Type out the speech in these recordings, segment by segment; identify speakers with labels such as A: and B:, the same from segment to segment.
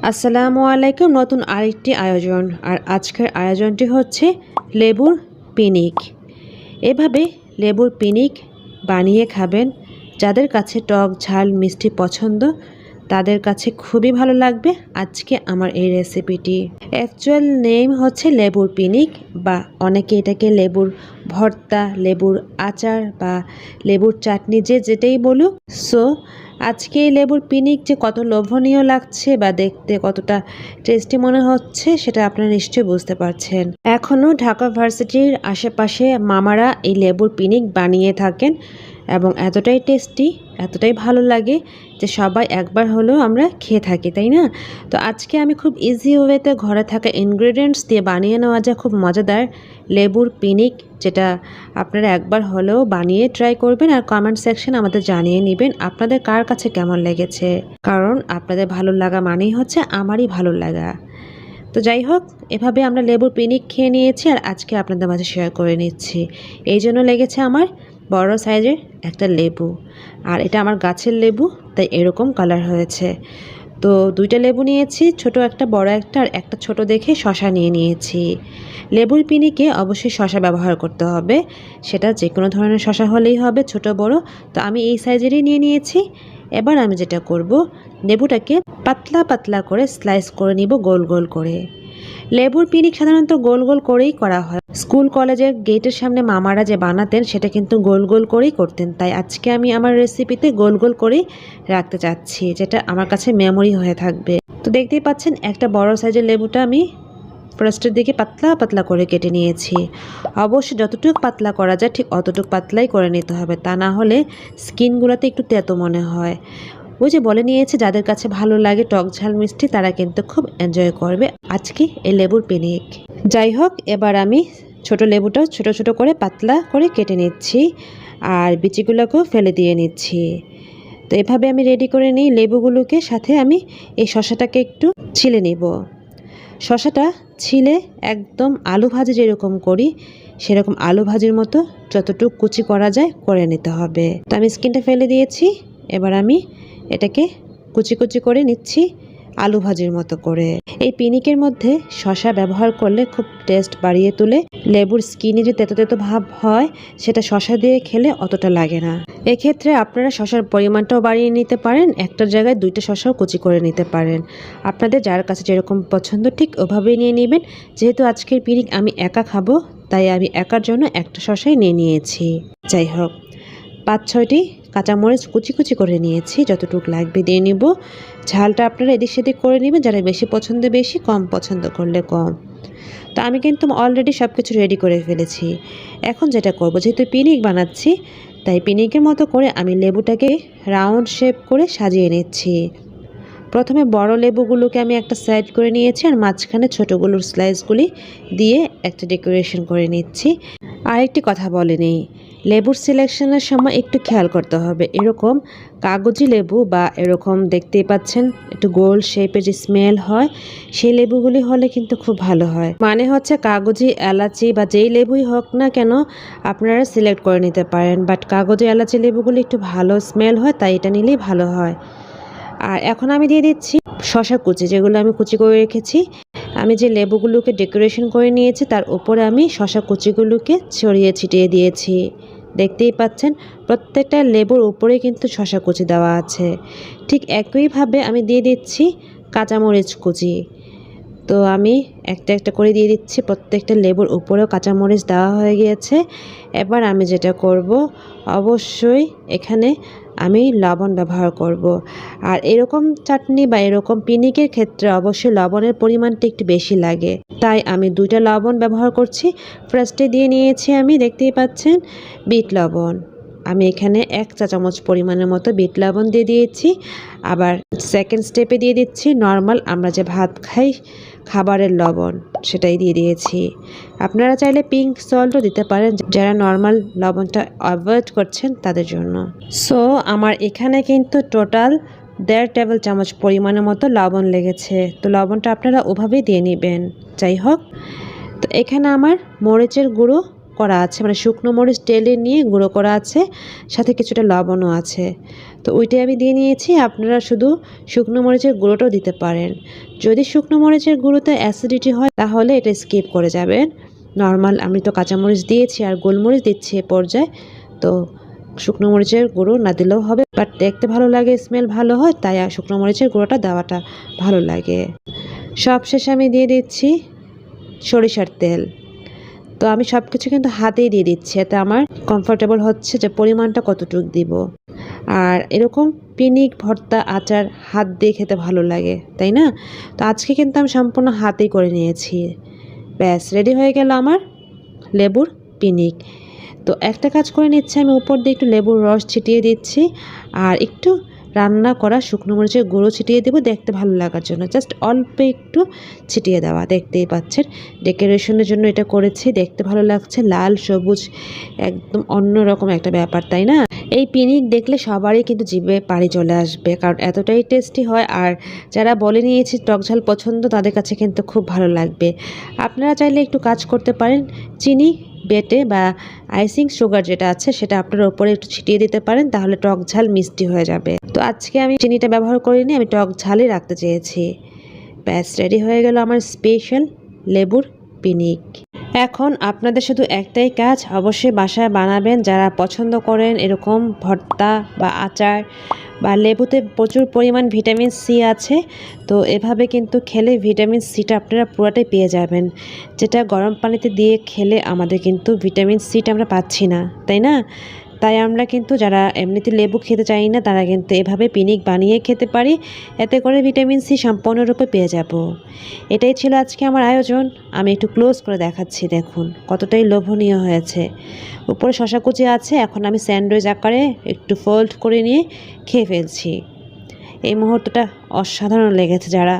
A: আসসালামু আলাইকুম। নতুন আরেকটি আয়োজন, আর আজকের আয়োজনটি হচ্ছে লেবুর পিনিক। এভাবে লেবুর পিনিক বানিয়ে খাবেন। যাদের কাছে টক ঝাল মিষ্টি পছন্দ তাদের কাছে খুবই ভালো লাগবে আজকে আমার এই রেসিপিটি। অ্যাকচুয়াল নেম হচ্ছে লেবুর পিনিক, বা অনেকে এটাকে লেবুর ভর্তা, লেবুর আচার বা লেবুর চাটনি, যেটাই বলুক। সো আজকে এই লেবুর পিনিক যে কত লোভনীয় লাগছে বা দেখতে কতটা টেস্টি মনে হচ্ছে সেটা আপনারা নিশ্চয়ই বুঝতে পারছেন। এখনও ঢাকা ভার্সিটির আশেপাশে মামারা এই লেবুর পিনিক বানিয়ে থাকেন এবং এতটাই টেস্টি, এতটাই ভালো লাগে যে সবাই একবার হলেও আমরা খেয়ে থাকি, তাই না? তো আজকে আমি খুব ইজি ওয়েতে ঘরে থাকা ইনগ্রেডিয়েন্টস দিয়ে বানিয়ে নেওয়া যায় খুব মজাদার লেবুর পিনিক, যেটা আপনারা একবার হলেও বানিয়ে ট্রাই করবেন আর কমেন্ট সেকশনে আমাদের জানিয়ে নেবেন আপনাদের কার কাছে কেমন লেগেছে। কারণ আপনাদের ভালো লাগা মানেই হচ্ছে আমারই ভালো লাগা। তো যাই হোক, এভাবে আমরা লেবুর পিনিক খেয়ে নিয়েছি আর আজকে আপনাদের মাঝে শেয়ার করে নিচ্ছি। এই জন্য লেগেছে আমার বড় সাইজের একটা লেবু, আর এটা আমার গাছের লেবু, তাই এরকম কালার হয়েছে। তো দুইটা লেবু নিয়েছি, ছোট একটা বড় একটা, আর একটা ছোট দেখে শশা নিয়ে নিয়েছি। লেবুর পিনিকে অবশ্যই শশা ব্যবহার করতে হবে, সেটা যে কোনো ধরনের শশা হলেই হবে, ছোট বড়। তো আমি এই সাইজেরই নিয়ে নিয়েছি। এবার আমি যেটা করব, লেবুটাকে পাতলা পাতলা করে স্লাইস করে নিব, গোল গোল করে। লেবুর পিনিক সাধারণত গোল গোল করেই করা হয়। স্কুল কলেজের গেটের সামনে মামারা যে বানাতেন সেটা কিন্তু গোল গোল করেই করতেন, তাই আজকে আমি আমার রেসিপিতে গোল গোল করেই রাখতে চাচ্ছি, যেটা আমার কাছে মেমোরি হয়ে থাকবে। তো দেখতেই পাচ্ছেন একটা বড় সাইজের লেবুটা আমি ফার্স্টের দিকে পাতলা পাতলা করে কেটে নিয়েছি। অবশ্যই যতটুকু পাতলা করা যায় ঠিক অতটুকু পাতলাই করে নিতে হবে, তা না হলে স্কিনগুলোতে একটু তেতো মনে হয়। ওই যে বলে নিয়েছে যাদের কাছে ভালো লাগে টক ঝাল মিষ্টি তারা কিন্তু খুব এনজয় করবে আজকে এই লেবুর পিনিক। যাই হোক, এবার আমি ছোট লেবুটা ছোট ছোট করে পাতলা করে কেটে নিচ্ছি আর বিচিগুলোকেও ফেলে দিয়ে নিচ্ছি। তো এভাবে আমি রেডি করে নিই লেবুগুলোকে। সাথে আমি এই শশাটাকে একটু ছিলে নিব। শশাটা ছিলে একদম আলু ভাজি যেরকম করি সেরকম আলু ভাজির মতো যতটুকু কুচি করা যায় করে নিতে হবে। তো আমি স্কিনটা ফেলে দিয়েছি। এবার আমি এটাকে কুচি কুচি করে নিচ্ছি আলু ভাজির মতো করে। এই পিনিকের মধ্যে শশা ব্যবহার করলে খুব টেস্ট বাড়িয়ে তোলে। লেবুর স্কিনে যে তেতো তেতো ভাব হয় সেটা শশা দিয়ে খেলে অতটা লাগে না। এক্ষেত্রে আপনারা শশার পরিমাণটাও বাড়িয়ে নিতে পারেন, একটার জায়গায় দুইটা শশাও কুচি করে নিতে পারেন। আপনাদের যার কাছে যেরকম পছন্দ ঠিক ওভাবেই নিয়ে নেবেন। যেহেতু আজকের পিনিক আমি একা খাবো তাই আমি একার জন্য একটা শশাই নিয়ে নিয়েছি। যাই হোক, 5-6টি কাঁচামরিচ কুচি কুচি করে নিয়েছি, যতটুকু লাগবে দিয়ে নিব। ঝালটা আপনারা এদিক সেদিক করে নেবেন, যারা বেশি পছন্দ বেশি, কম পছন্দ করলে কম। তো আমি কিন্তু অলরেডি সব কিছু রেডি করে ফেলেছি। এখন যেটা করব, যেহেতু পিনিক বানাচ্ছি তাই পিনিকের মতো করে আমি লেবুটাকে রাউন্ড শেপ করে সাজিয়ে নিচ্ছি। প্রথমে বড় লেবুগুলোকে আমি একটা সাইড করে নিয়েছি আর মাঝখানে ছোটোগুলোর স্লাইসগুলি দিয়ে একটা ডেকোরেশন করে নিচ্ছি। আরেকটি কথা বলেনি, লেবুর সিলেকশনের সময় একটু খেয়াল করতে হবে। এরকম কাগজি লেবু বা এরকম দেখতেই পাচ্ছেন একটু গোল শেপের যে স্মেল হয় সেই লেবুগুলি হলে কিন্তু খুব ভালো হয়। মানে হচ্ছে কাগজি এলাচি বা যেই লেবুই হোক না কেন আপনারা সিলেক্ট করে নিতে পারেন, বাট কাগজি এলাচি লেবুগুলি একটু ভালো স্মেল হয়, তাই এটা নিলেই ভালো হয়। আর এখন আমি দিয়ে দিচ্ছি শশা কুচি, যেগুলো আমি কুচি করে রেখেছি। আমি যে লেবুগুলোকে ডেকোরেশন করে নিয়েছি তার উপরে আমি শশা কুচিগুলোকে ছড়িয়ে ছিটিয়ে দিয়েছি। দেখতেই পাচ্ছেন প্রত্যেকটা লেবুর উপরে কিন্তু শশা কুচি দেওয়া আছে। ঠিক একইভাবে আমি দিয়ে দিচ্ছি কাঁচামরিচ কুচি। তো আমি একটা একটা করে দিয়ে দিচ্ছি, প্রত্যেকটা লেবুর উপরেও কাঁচামরিচ দেওয়া হয়ে গিয়েছে। এবার আমি যেটা করব, অবশ্যই এখানে আমি লবণ ব্যবহার করব। আর এরকম চাটনি বা এরকম পিনিকের ক্ষেত্রে অবশ্যই লবণের পরিমাণটা একটু বেশি লাগে, তাই আমি 2টা লবণ ব্যবহার করছি। ফার্স্টে দিয়ে নিয়েছি আমি, দেখতেই পাচ্ছেন, বিট লবণ। আমি এখানে 1 চা চামচ পরিমাণের মতো বিট লবণ দিয়ে দিয়েছি। আবার সেকেন্ড স্টেপে দিয়ে দিচ্ছি নর্মাল আমরা যে ভাত খাই খাবারের লবণ, সেটাই দিয়ে দিয়েছি। আপনারা চাইলে পিঙ্ক সল্টও দিতে পারেন যারা নর্মাল লবণটা অ্যাভয়েড করছেন তাদের জন্য। সো আমার এখানে কিন্তু টোটাল 1.5 টেবিল চামচ পরিমাণের মতো লবণ লেগেছে। তো লবণটা আপনারা ওভাবেই দিয়ে নেবেন। যাই হোক, তো এখানে আমার মরিচের গুঁড়ো করা আছে, মানে শুকনো মরিচ টেলে নিয়ে গুঁড়ো করা আছে, সাথে কিছুটা লবণও আছে। তো ওইটাই আমি দিয়ে নিয়েছি। আপনারা শুধু শুকনো মরিচের গুঁড়োটাও দিতে পারেন। যদি শুকনো মরিচের গুঁড়োতে অ্যাসিডিটি হয় তাহলে এটা স্কিপ করে যাবেন। নর্মাল আমি তো কাঁচামরিচ দিয়েছি আর গোলমরিচ দিচ্ছি এ পর্যায়ে, তো শুকনো মরিচের গুঁড়ো না দিলেও হবে, বাট দেখতে ভালো লাগে, স্মেল ভালো হয়, তাই শুকনো মরিচের গুঁড়োটা দেওয়াটা ভালো লাগে। সবশেষে আমি দিয়ে দিচ্ছি সরিষার তেল। তো আমি সব কিছু কিন্তু হাতেই দিয়ে দিচ্ছি, এতে আমার কমফোর্টেবল হচ্ছে যে পরিমাণটা কতটুকু দিব। আর এরকম পিনিক ভর্তা আচার হাত দিয়ে খেতে ভালো লাগে, তাই না? তো আজকে কিন্তু আমি সম্পূর্ণ হাতেই করে নিয়েছি। ব্যাস রেডি হয়ে গেল আমার লেবুর পিনিক। তো একটা কাজ করে নিচ্ছি, আমি উপর দিয়ে একটু লেবুর রস ছিটিয়ে দিচ্ছি আর একটু রান্না করা শুকনো মরিচের গুঁড়ো ছিটিয়ে দেবো দেখতে ভালো লাগার জন্য, জাস্ট অল্প একটু ছিটিয়ে দেওয়া। দেখতেই পাচ্ছেন ডেকোরেশনের জন্য এটা করেছি, দেখতে ভালো লাগছে, লাল সবুজ একদম অন্যরকম একটা ব্যাপার, তাই না? এই পিনিক দেখলে সবারই কিন্তু জিভে পানি চলে আসবে, কারণ এতটাই টেস্টি হয়। আর যারা বলে নিয়েছে টক ঝাল পছন্দ তাদের কাছে কিন্তু খুব ভালো লাগবে। আপনারা চাইলে একটু কাজ করতে পারেন, চিনি বেটে বা আইসিং সুগার যেটা আছে সেটা আপনার ওপরে একটু ছিটিয়ে দিতে পারেন, তাহলে টক ঝাল মিষ্টি হয়ে যাবে। তো আজকে আমি চিনিটা ব্যবহার করিনি, আমি টক ঝালই রাখতে চেয়েছি। ব্যাস রেডি হয়ে গেল আমার স্পেশাল লেবুর পিনিক। এখন আপনাদের শুধু একটাই কাজ, অবশ্যই বাসায় বানাবেন যারা পছন্দ করেন এরকম ভর্তা বা আচার, বা লেবুতে প্রচুর পরিমাণ ভিটামিন সি আছে। তো এভাবে কিন্তু খেলে ভিটামিন সিটা আপনারা পুরোটাই পেয়ে যাবেন, যেটা গরম পানিতে দিয়ে খেলে আমাদের কিন্তু ভিটামিন সিটা আমরা পাচ্ছি না, তাই না? তাই আমরা কিন্তু যারা এমনিতে লেবু খেতে চাই না তারা কিন্তু এভাবে পিনিক বানিয়ে খেতে পারি, এতে করে ভিটামিন সি সম্পূর্ণরূপে পেয়ে যাব। এটাই ছিল আজকে আমার আয়োজন। আমি একটু ক্লোজ করে দেখাচ্ছি, দেখুন কতটাই লোভনীয় হয়েছে। উপরে শসা কুচি আছে, এখন আমি স্যান্ডউইচ আকারে একটু ফোল্ড করে নিয়ে খেয়ে ফেলছি। এই মুহূর্তটা অসাধারণ লেগেছে। যারা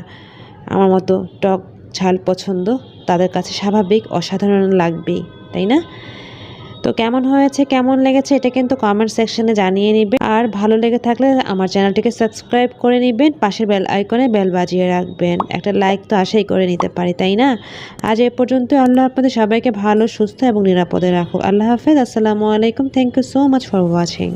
A: আমার মতো টক ঝাল পছন্দ তাদের কাছে স্বাভাবিক অসাধারণ লাগবেই, তাই না? তো কেমন হয়েছে, কেমন লেগেছে এটা কিন্তু কমেন্ট সেকশনে জানিয়ে নেবেন। আর ভালো লেগে থাকলে আমার চ্যানেলটিকে সাবস্ক্রাইব করে নেবেন, পাশের বেল আইকনে বেল বাজিয়ে রাখবেন। একটা লাইক তো আশাই করে নিতে পারি, তাই না? আজ এ পর্যন্ত। আল্লাহ আপনাদের সবাইকে ভালো, সুস্থ এবং নিরাপদে রাখুক। আল্লাহ হাফেজ, আসসালামু আলাইকুম। Thank you so much for watching.